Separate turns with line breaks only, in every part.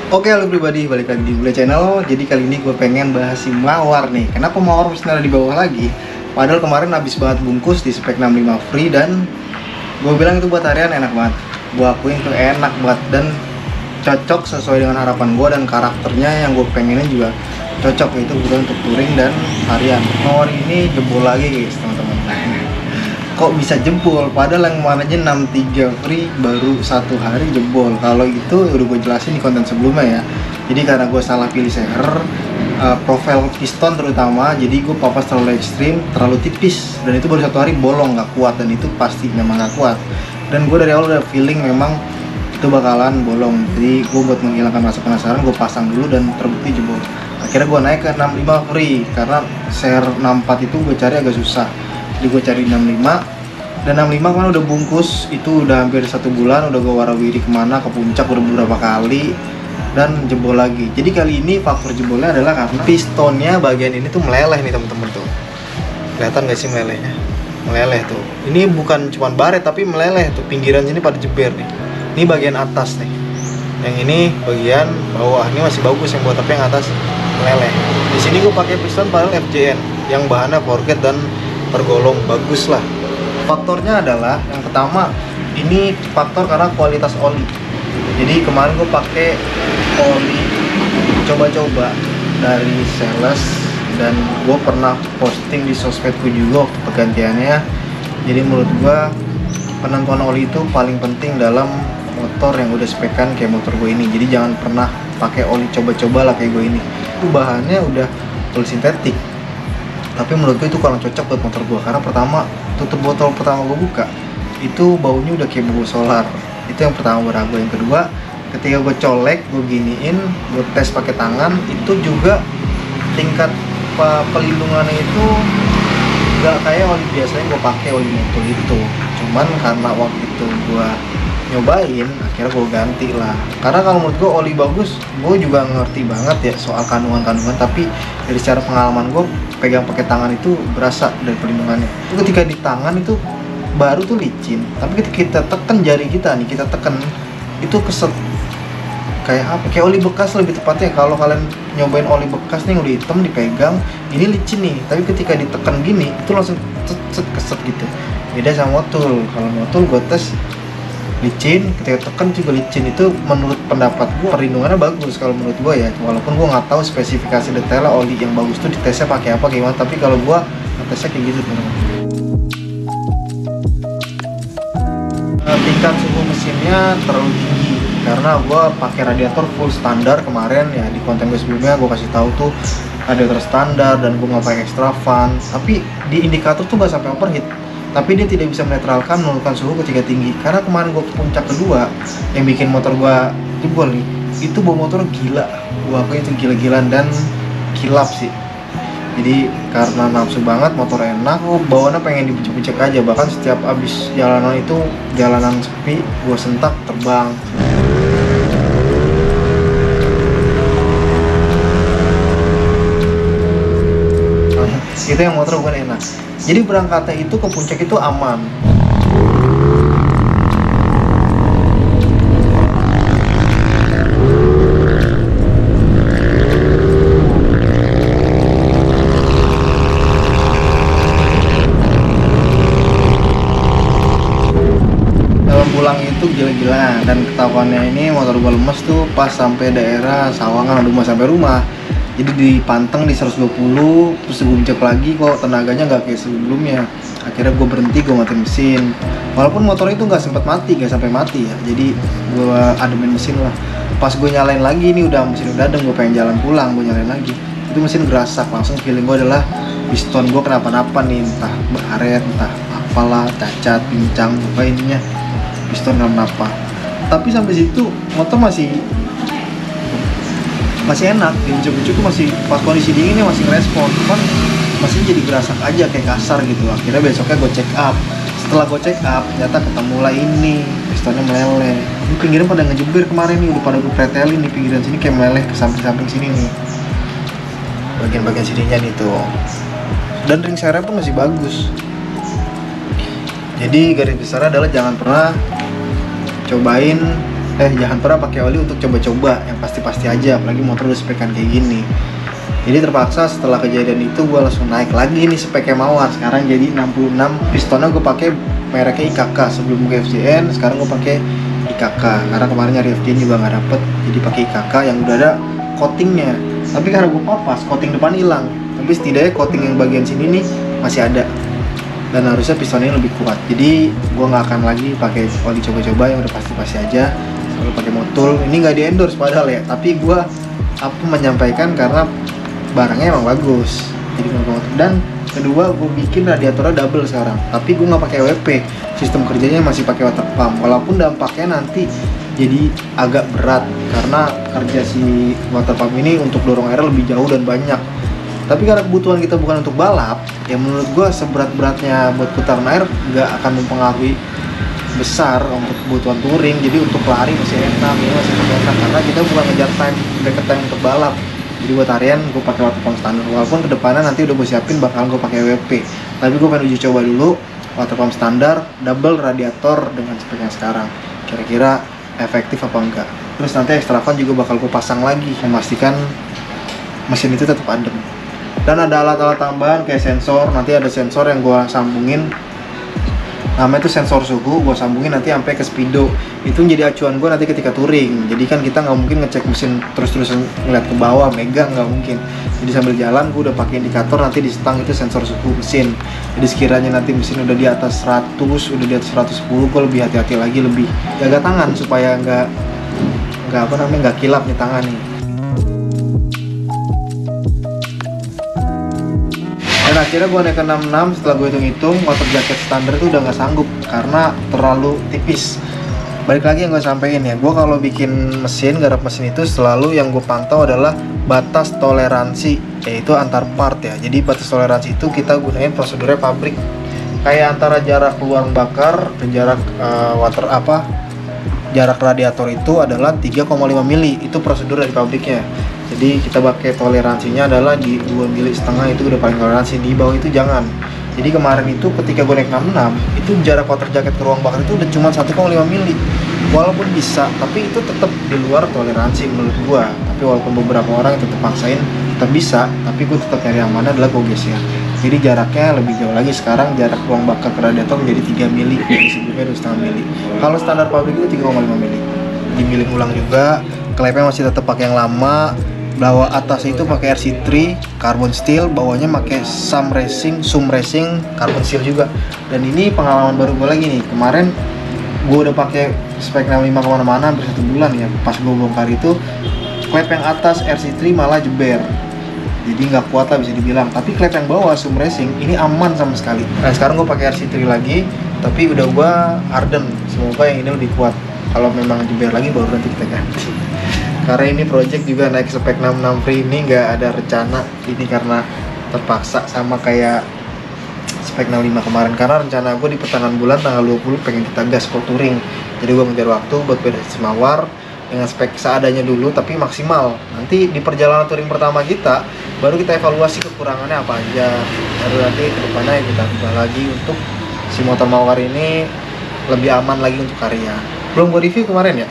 Oke, halo pribadi, balik lagi di Bule Channel. Jadi kali ini gue pengen bahas si mawar nih. Kenapa mawar mesti ada di bawah lagi? Padahal kemarin habis banget bungkus di spek 65 free dan gue bilang itu buat harian enak banget. Gue akuin tuh enak banget dan cocok sesuai dengan harapan gue dan karakternya yang gue pengenin juga cocok, itu kebetulan untuk touring dan harian. Mawar ini jebol lagi guys teman-teman. Kok bisa jebol? Padahal yang kemarin aja 63 free baru satu hari jebol. Kalau itu udah gue jelasin di konten sebelumnya ya. Jadi karena gue salah pilih seher, profil piston terutama, jadi gue papas terlalu ekstrim, terlalu tipis, dan itu baru satu hari bolong, nggak kuat, dan itu pasti memang nggak kuat. Dan gue dari awal udah feeling memang itu bakalan bolong. Jadi gue buat menghilangkan rasa penasaran, gue pasang dulu dan terbukti jebol. Akhirnya gue naik ke 65 free karena seher 64 itu gue cari agak susah. Jadi gue cari 65 dan 65 kan udah bungkus, itu udah hampir 1 bulan, udah gue warawiri kemana, ke puncak udah beberapa kali dan jebol lagi. Jadi kali ini faktor jebolnya adalah karena pistonnya bagian ini tuh meleleh nih temen-temen tuh. Kelihatan gak sih melelehnya? Meleleh tuh. Ini bukan cuma baret tapi meleleh tuh, pinggiran sini pada jeber nih. Ini bagian atas nih. Yang ini bagian bawah. Ini masih bagus yang buat, tapi yang atas meleleh. Di sini gue pakai piston padahal FJN yang bahannya forget dan tergolong bagus lah. Faktornya adalah yang pertama, ini faktor karena kualitas oli. Jadi kemarin gue pakai oli coba-coba dari Sales dan gue pernah posting di sosmedku juga waktu pergantiannya. Jadi menurut gue penentuan oli itu paling penting dalam motor yang udah spekan kayak motor gue ini. Jadi jangan pernah pakai oli coba-coba lah kayak gue ini. Itu bahannya udah full sintetik, tapi menurut gue itu kurang cocok buat motor gue karena pertama, tutup botol pertama gue buka itu baunya udah kayak bau solar. Itu yang pertama beragu. Yang kedua, ketika gue colek, gue giniin, gue tes pakai tangan, itu juga tingkat pelindungannya itu gak kayak oli biasanya gue pakai, oli motor itu. Cuman karena waktu itu gue nyobain, akhirnya gue ganti lah. Karena kalau menurut gue oli bagus, gue juga ngerti banget ya soal kandungan-kandungan, tapi dari secara pengalaman gue pegang pakai tangan itu berasa dari pelindungannya. Itu ketika di tangan itu baru tuh licin, tapi ketika kita tekan jari kita nih, kita tekan itu keset kayak apa? Kayak oli bekas lebih tepatnya. Kalau kalian nyobain oli bekas nih udah hitam dipegang, ini licin nih, tapi ketika ditekan gini itu langsung keset gitu. Beda sama motul. Kalau motul gue tes licin, ketika tekan juga licin. Itu menurut pendapat gue perlindungannya bagus kalau menurut gue ya, walaupun gue nggak tahu spesifikasi detailnya oli yang bagus tuh ditesnya pakai apa gimana, tapi kalau gue ngetesnya kayak gitu teman-teman. Tingkat suhu mesinnya terlalu tinggi karena gue pakai radiator full standar kemarin ya. Di konten gue sebelumnya gue kasih tahu tuh radiator standar dan gue nggak pakai extra fan, tapi di indikator tuh nggak sampai overheat, tapi dia tidak bisa menetralkan menurunkan suhu ketika tinggi. Karena kemarin gue ke puncak kedua yang bikin motor gue jebol nih, itu bawa motor gila, gue akuin itu gila-gilaan dan kilap sih. Jadi karena nafsu banget, motor enak, bawaannya pengen dibucek-bucek aja. Bahkan setiap abis jalanan itu, jalanan sepi, gue sentak terbang. Itu yang motor bukan enak. Jadi berangkatnya itu ke puncak itu aman. Dalam pulang itu gila-gilaan, dan ketahuannya ini motor gue lemes tuh pas sampai daerah Sawangan, udah mau sampai rumah. Jadi dipanteng di 120, terus gue cek lagi kok tenaganya nggak kayak sebelumnya. Akhirnya gue berhenti, gue matiin mesin. Walaupun motor itu nggak sempat mati, nggak sampai mati ya. Jadi gue ademin mesin lah. Pas gue nyalain lagi, ini udah mesin udah adem, gue pengen jalan pulang, gue nyalain lagi. Itu mesin gerasak, langsung feeling gue adalah piston gue kenapa-napa nih, entah baret, entah apalah, cacat, pincang, apa ininya. Piston kenapa-napa. Tapi sampai situ motor masih enak, dibucuk-bucuk tuh masih pas kondisi dinginnya masih ngerespon, cuman masih jadi gerasak aja kayak kasar gitu. Akhirnya besoknya gue check up. Setelah gue check up, ternyata ketemu lah ini pistonnya meleleh. Ini pinggiran pada ngejeber kemarin nih, udah pada gue pretelin di pinggiran sini kayak meleleh ke samping-samping sini nih, bagian-bagian sininya nih tuh. Dan ring sernya pun masih bagus. Jadi garis besarnya adalah jangan pernah cobain jangan pernah pakai oli untuk coba-coba yang pasti-pasti aja, apalagi motor udah spekan kayak gini. Jadi terpaksa setelah kejadian itu gue langsung naik lagi nih speknya Mawar, sekarang jadi 66. Pistonnya gue pakai mereknya IKK, sebelum gue FJN sekarang gue pakai IKK karena kemarin nyari FJN juga nggak dapet, jadi pakai IKK yang udah ada coatingnya. Tapi karena gue papas, coating depan hilang, tapi setidaknya coating yang bagian sini nih masih ada dan harusnya pistonnya lebih kuat. Jadi gue nggak akan lagi pakai oli coba-coba yang udah pasti-pasti aja, selalu pakai Motul. Ini nggak di endorse padahal ya, tapi gue menyampaikan karena barangnya emang bagus. Jadi dan kedua gue bikin radiatornya double sekarang, tapi gue nggak pakai WP, sistem kerjanya masih pakai water pump, walaupun dampaknya nanti jadi agak berat karena kerja si water pump ini untuk dorong air lebih jauh dan banyak. Tapi karena kebutuhan kita bukan untuk balap, ya menurut gue seberat-beratnya buat putaran air nggak akan mempengaruhi besar untuk kebutuhan touring. Jadi untuk lari masih enak, ini masih enak karena kita bukan ngejar time, bracket time untuk balap. Jadi buat harian gue pakai water pump standar, walaupun kedepannya nanti udah gue siapin bakal gue pakai WP. Tapi gue pengen uji coba dulu water pump standar double radiator dengan spek yang sekarang, kira-kira efektif apa enggak. Terus nanti extra fan juga bakal gue pasang lagi, memastikan mesin itu tetap adem. Dan ada alat-alat tambahan kayak sensor, nanti ada sensor yang gue sambungin, namanya itu sensor suhu, gue sambungin nanti sampai ke speedo. Itu menjadi acuan gue nanti ketika touring. Jadi kan kita nggak mungkin ngecek mesin terus-terusan ngeliat ke bawah, megang nggak mungkin. Jadi sambil jalan gue udah pakai indikator, nanti di stang itu sensor suhu mesin. Jadi sekiranya nanti mesin udah di atas 100, udah di atas 110, gue lebih hati-hati lagi, lebih jaga tangan supaya nggak kilap nih tangan nih. Dan akhirnya gue naik ke 66, setelah gue hitung-hitung water jacket standar itu udah nggak sanggup karena terlalu tipis. Balik lagi yang gue sampein ya, gue kalau bikin mesin, garap mesin itu selalu yang gue pantau adalah batas toleransi, yaitu antar part ya. Jadi batas toleransi itu kita gunain prosedurnya pabrik, kayak antara jarak keluar bakar dan jarak jarak radiator itu adalah 3,5 mili, itu prosedur dari pabriknya. Jadi kita pakai toleransinya adalah di 2,5 mili itu udah paling toleransi, di bawah itu jangan. Jadi kemarin itu ketika gue naik 66, itu jarak water jacket ke ruang bakar itu udah cuma 1,5 mili. Walaupun bisa, tapi itu tetap di luar toleransi menurut gue. Tapi walaupun beberapa orang tetap paksain, tetap bisa, tapi gue tetap nyari yang mana adalah gue geser. Jadi jaraknya lebih jauh lagi, sekarang jarak ruang bakar ke radiator menjadi 3 mili, jadi sebelumnya 2,5 mili. Kalau standar pabrik itu 3,5 mili. Dimiling ulang juga, klepnya masih tetap pakai yang lama. Bawah atas itu pakai RC3 carbon steel, bawahnya pakai SUM Racing carbon steel juga. Dan ini pengalaman baru gue lagi nih, kemarin gue udah pakai spek 65 kemana-mana hampir 1 bulan ya. Pas gue bongkar itu klep yang atas RC3 malah jeber, jadi nggak kuat lah bisa dibilang. Tapi klep yang bawah SUM Racing ini aman sama sekali. Nah sekarang gue pakai RC3 lagi, tapi udah gue harden, semoga yang ini lebih kuat. Kalau memang jeber lagi baru nanti kita ganti. Karena ini project juga naik spek 66 free ini nggak ada rencana, ini karena terpaksa sama kayak spek 65 kemarin. Karena rencana gue di pertengahan bulan tanggal 20 pengen kita gas pro touring. Jadi gue ngejar waktu buat beres Mawar dengan spek seadanya dulu tapi maksimal. Nanti di perjalanan touring pertama kita baru kita evaluasi kekurangannya apa aja, baru nanti kedepannya kita ubah lagi untuk si motor Mawar ini lebih aman lagi untuk karya. Belum gue review kemarin ya,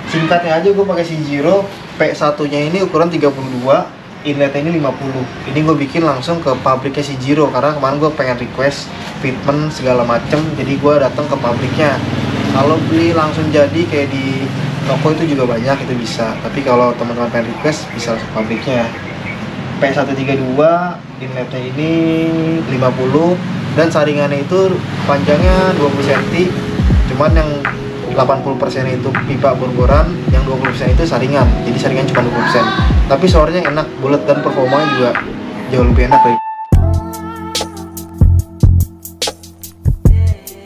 singkatnya aja gue pakai si Giro P1 nya ini ukuran 32, inletnya ini 50. Ini gue bikin langsung ke pabriknya si Giro karena kemarin gue pengen request fitment segala macem, jadi gue datang ke pabriknya. Kalau beli langsung jadi kayak di toko itu juga banyak, itu bisa. Tapi kalau teman-teman pengen request bisa langsung pabriknya. P132, inletnya ini 50 dan saringannya itu panjangnya 20 cm, cuman yang 80% itu pipa bor-boran, yang 20% itu saringan. Jadi saringan cuma 20%. Tapi suaranya enak, bulat dan performanya juga jauh lebih enak dari